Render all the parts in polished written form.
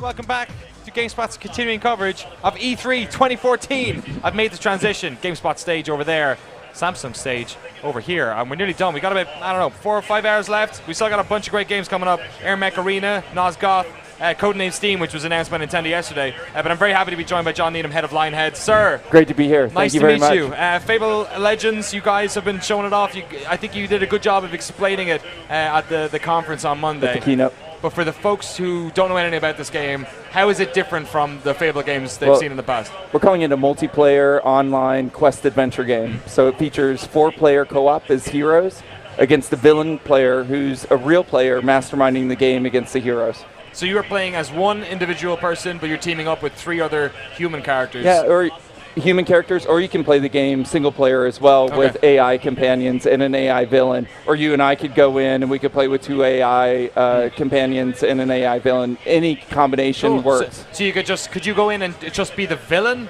Welcome back to GameSpot's continuing coverage of E3 2014. I've made the transition. GameSpot stage over there, Samsung stage over here. And we're nearly done. We got about, I don't know, 4 or 5 hours left. We still got a bunch of great games coming up. Air Mech Arena, Nosgoth, Codename Steam, which was announced by Nintendo yesterday. But I'm very happy to be joined by John Needham, head of Lionhead. Sir. Great to be here. Nice Thank you to very meet much. you. Fable Legends, you guys have been showing it off. I think you did a good job of explaining it at the conference on Monday. At the keynote. But for the folks who don't know anything about this game, how is it different from the Fable games they've seen in the past? We're calling it a multiplayer online quest adventure game. So it features 4-player co-op as heroes against the villain player who's a real player masterminding the game against the heroes. So you are playing as one individual person, but you're teaming up with 3 other human characters. Yeah, or human characters, or you can play the game single player as well with AI companions and an AI villain. Or you and I could go in and we could play with 2 AI companions and an AI villain. Any combination works. So you could you go in and just be the villain?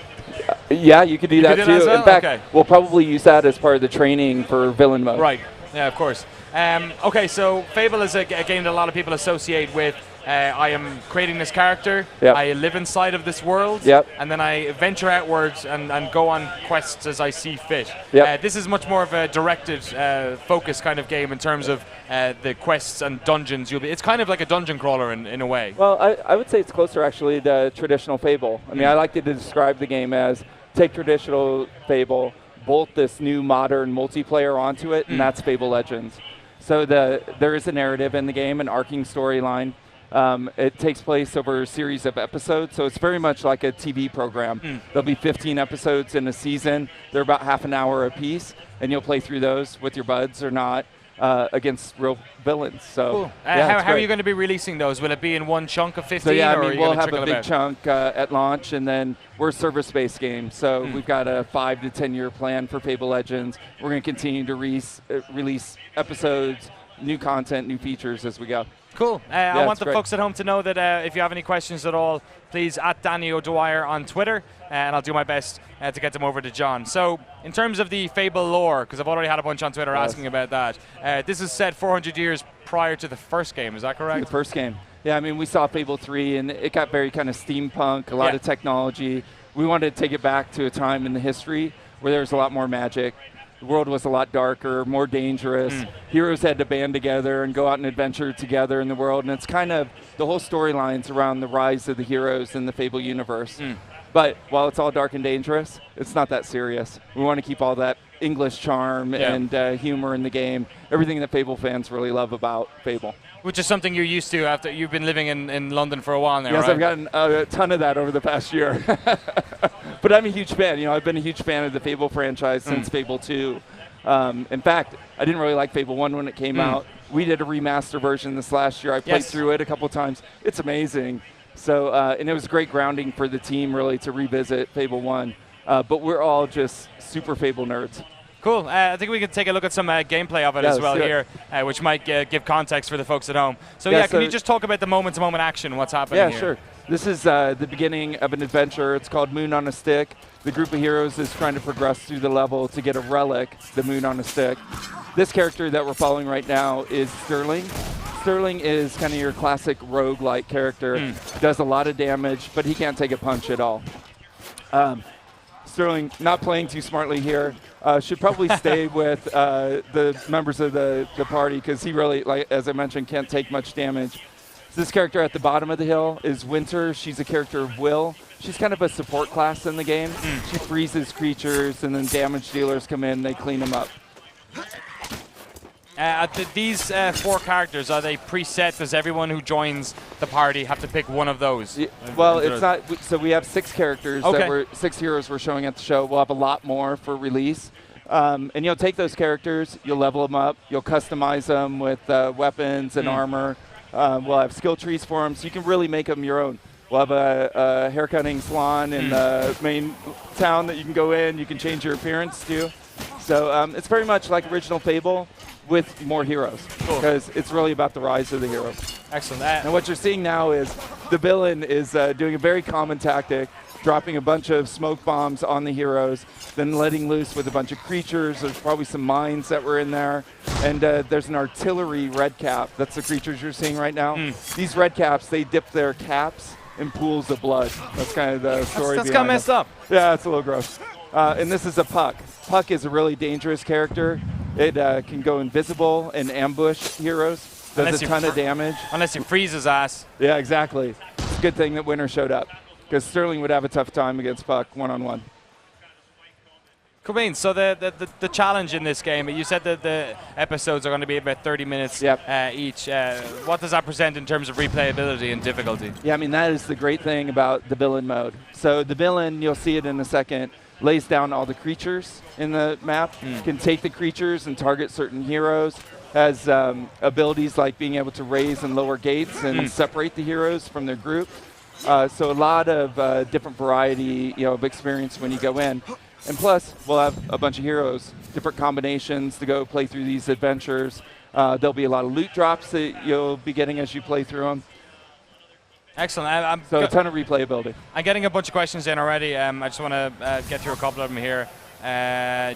Yeah, you could do that too. Well? In fact, we'll probably use that as part of the training for villain mode. Right, yeah, of course. Okay, so Fable is a game that a lot of people associate with I am creating this character, I live inside of this world, and then I venture outwards and go on quests as I see fit. This is much more of a directed focus kind of game in terms of the quests and dungeons. It's kind of like a dungeon crawler in a way. Well, I would say it's closer actually to traditional Fable. I mean, I like to describe the game as take traditional Fable, bolt this new modern multiplayer onto it, and that's Fable Legends. So there is a narrative in the game, an arcing storyline. It takes place over a series of episodes, so it's very much like a TV program. There'll be 15 episodes in a season. They're about half an hour a piece, and you'll play through those with your buds or not against real villains. So, cool. Yeah, how are you going to be releasing those? Will it be in one chunk of 15? So yeah, or I mean, we'll have a big chunk at launch, and then we're a service-based game, so we've got a 5 to 10 year plan for Fable Legends. We're going to continue to release episodes, new content, new features as we go. Cool. I want the folks at home to know that if you have any questions at all, please at Danny O'Dwyer on Twitter, and I'll do my best to get them over to John. So, in terms of the Fable lore, because I've already had a bunch on Twitter asking about that, this is set 400 years prior to the first game, is that correct? The first game. Yeah, I mean, we saw Fable 3, and it got very kind of steampunk, a lot of technology. We wanted to take it back to a time in the history where there was a lot more magic. The world was a lot darker, more dangerous. Heroes had to band together and go out and adventure together in the world. And it's kind of the whole storylines around the rise of the heroes in the Fable universe. But while it's all dark and dangerous, it's not that serious. We want to keep all that English charm and humor in the game. Everything that Fable fans really love about Fable. Which is something you're used to after you've been living in London for a while now, yes, right? I've gotten a ton of that over the past year. But I'm a huge fan. You know, I've been a huge fan of the Fable franchise since Fable 2. In fact, I didn't really like Fable 1 when it came out. We did a remaster version this last year. I played through it a couple times. It's amazing. So, and it was great grounding for the team, really, to revisit Fable 1. But we're all just super Fable nerds. Cool. I think we can take a look at some gameplay of it as well here, which might give context for the folks at home. So, can you just talk about the moment-to-moment action, what's happening here? Yeah, sure. This is the beginning of an adventure. It's called Moon on a Stick. The group of heroes is trying to progress through the level to get a relic, the Moon on a Stick. This character that we're following right now is Sterling. Sterling is kind of your classic rogue-like character. Does a lot of damage, but he can't take a punch at all. Sterling, not playing too smartly here, should probably stay with the members of the party because he really, like as I mentioned, can't take much damage. This character at the bottom of the hill is Winter. She's a character of will. She's kind of a support class in the game. She freezes creatures, and then damage dealers come in and they clean them up. These 4 characters, are they preset? Does everyone who joins the party have to pick one of those? Well, it's not. So we have 6 characters, 6 heroes we're showing at the show. We'll have a lot more for release. And you'll take those characters, you'll level them up, you'll customize them with weapons and armor. We'll have skill trees for them, so you can really make them your own. We'll have a haircutting salon in the main town that you can go in. You can change your appearance too. So it's very much like original Fable with more heroes, because it's really about the rise of the heroes. Excellent. And what you're seeing now is the villain is doing a very common tactic, dropping a bunch of smoke bombs on the heroes, then letting loose with a bunch of creatures. There's probably some mines that were in there. And there's an artillery red cap. That's the creatures you're seeing right now. These red caps, they dip their caps in pools of blood. That's kind of the story. That's kind of messed up. Yeah, it's a little gross. And this is a Puck. Puck is a really dangerous character. It can go invisible and ambush heroes. Does a ton of damage. Unless you freeze his ass. Yeah, exactly. It's a good thing that Winter showed up, because Sterling would have a tough time against Puck one-on-one. Cool. So the challenge in this game, you said that the episodes are going to be about 30 minutes each. What does that present in terms of replayability and difficulty? Yeah, I mean, that is the great thing about the villain mode. So the villain, you'll see it in a second, lays down all the creatures in the map, can take the creatures and target certain heroes, has abilities like being able to raise and lower gates and separate the heroes from their group. So a lot of different variety, of experience when you go in. And plus, we'll have a bunch of heroes, different combinations to go play through these adventures. There'll be a lot of loot drops that you'll be getting as you play through them. Excellent. So a ton of replayability. I'm getting a bunch of questions in already. I just want to get through a couple of them here.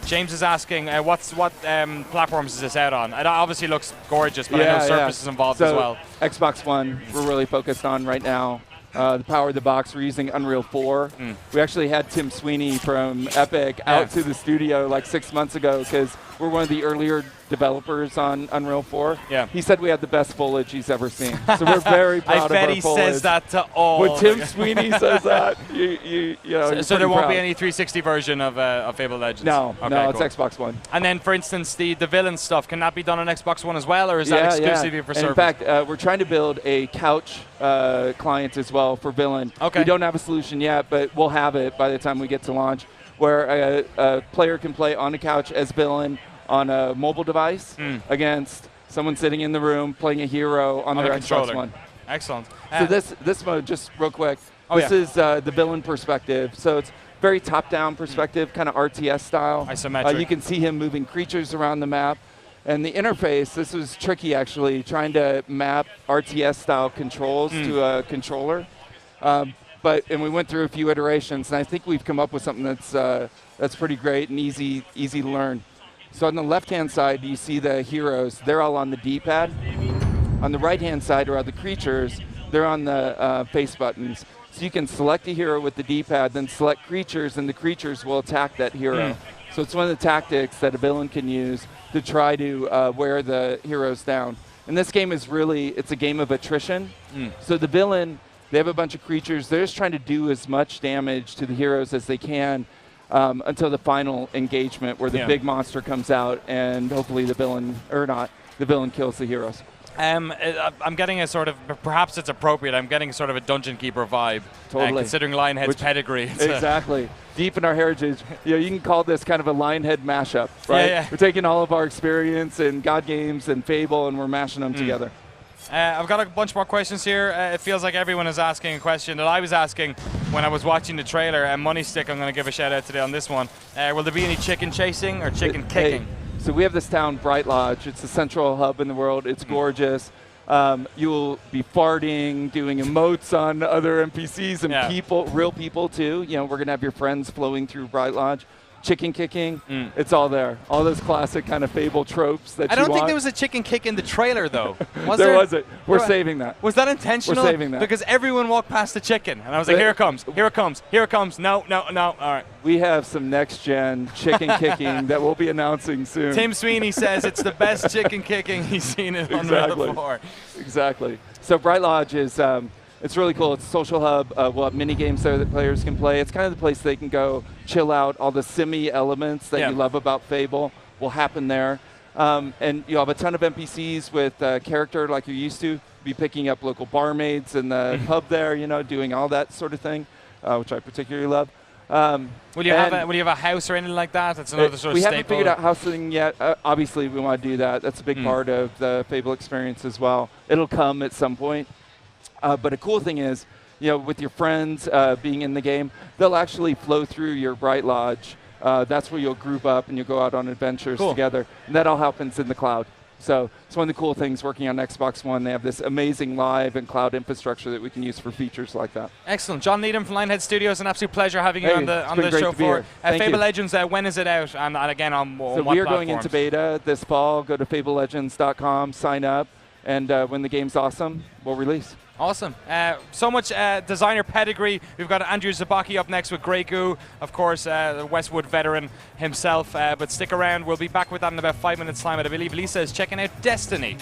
James is asking, what platforms is this out on? It obviously looks gorgeous, but I know Surface is involved as well. Xbox One, we're really focused on right now. The power of the box, we're using Unreal 4. We actually had Tim Sweeney from Epic out to the studio like 6 months ago, because we're one of the earlier developers on Unreal 4. Yeah. He said we had the best foliage he's ever seen. So we're very proud of our foliage. I bet he says that to all. When Tim Sweeney says that, so there won't be any 360 version of Fable Legends? No, okay, no, cool. It's Xbox One. And then, for instance, the villain stuff, can that be done on Xbox One as well, or is that exclusively for Surface? In fact, we're trying to build a couch client as well for villain. Okay. We don't have a solution yet, but we'll have it by the time we get to launch, where a player can play on the couch as villain on a mobile device against someone sitting in the room playing a hero on their Xbox One. Excellent. So this mode, just real quick, this is the villain perspective. So it's very top-down perspective, kind of RTS style. Isometric. You can see him moving creatures around the map. And the interface, this was tricky actually, trying to map RTS-style controls to a controller. And we went through a few iterations, and I think we've come up with something that's pretty great and easy to learn. So on the left-hand side, you see the heroes. They're all on the D-pad. On the right-hand side are the creatures. They're on the face buttons. So you can select a hero with the D-pad, then select creatures, and the creatures will attack that hero. So it's one of the tactics that a villain can use to try to wear the heroes down. And this game is it's a game of attrition. So the villain, they have a bunch of creatures. They're just trying to do as much damage to the heroes as they can until the final engagement, where the big monster comes out and hopefully the villain, or not, the villain kills the heroes. I'm getting a sort of, perhaps it's appropriate, I'm getting sort of a Dungeon Keeper vibe. Totally. Considering Lionhead's pedigree. Exactly. Deep in our heritage. You can call this kind of a Lionhead mashup, right? Yeah. We're taking all of our experience in God games and Fable, and we're mashing them together. I've got a bunch more questions here. It feels like everyone is asking a question that I was asking when I was watching the trailer. And Moneystick, I'm going to give a shout out today on this one. Will there be any chicken chasing or chicken kicking? So we have this town, Bright Lodge. It's the central hub in the world. It's gorgeous. You'll be farting, doing emotes on other NPCs and people, real people too. We're going to have your friends flowing through Bright Lodge. Chicken kicking, it's all there. All those classic kind of Fable tropes that you want. I don't think there was a chicken kick in the trailer, though. There wasn't. We're saving that. Was that intentional? We're saving that. Because everyone walked past the chicken, and I was like, here it comes, here it comes, here it comes. No. All right. We have some next-gen chicken kicking that we'll be announcing soon. Tim Sweeney says it's the best chicken kicking he's seen in Unreal before. Exactly. So Bright Lodge is... it's really cool. It's a social hub. We'll have mini games there that players can play. It's kind of the place they can go chill out. All the simi elements that you love about Fable will happen there. And you'll have a ton of NPCs with character like you're used to. Be picking up local barmaids in the pub there, doing all that sort of thing, which I particularly love. Will you have a house or anything like that? That's another sort of staple. We haven't figured out housing yet. Obviously, we want to do that. That's a big part of the Fable experience as well. It'll come at some point. But a cool thing is, with your friends being in the game, they'll actually flow through your Bright Lodge. That's where you'll group up and you'll go out on adventures together. And that all happens in the cloud. So it's one of the cool things working on Xbox One. They have this amazing live and cloud infrastructure that we can use for features like that. Excellent. John Needham from Lionhead Studios, an absolute pleasure having you on the show for Fable Legends. When is it out? And again, on what platforms? So we are platforms? going into beta this fall. Go to fablelegends.com, sign up, and when the game's awesome, we'll release. Awesome. So much designer pedigree. We've got Andrew Zabaki up next with Grey Goo, of course, the Westwood veteran himself. But stick around. We'll be back with that in about 5 minutes' time. And I believe Lisa is checking out Destiny.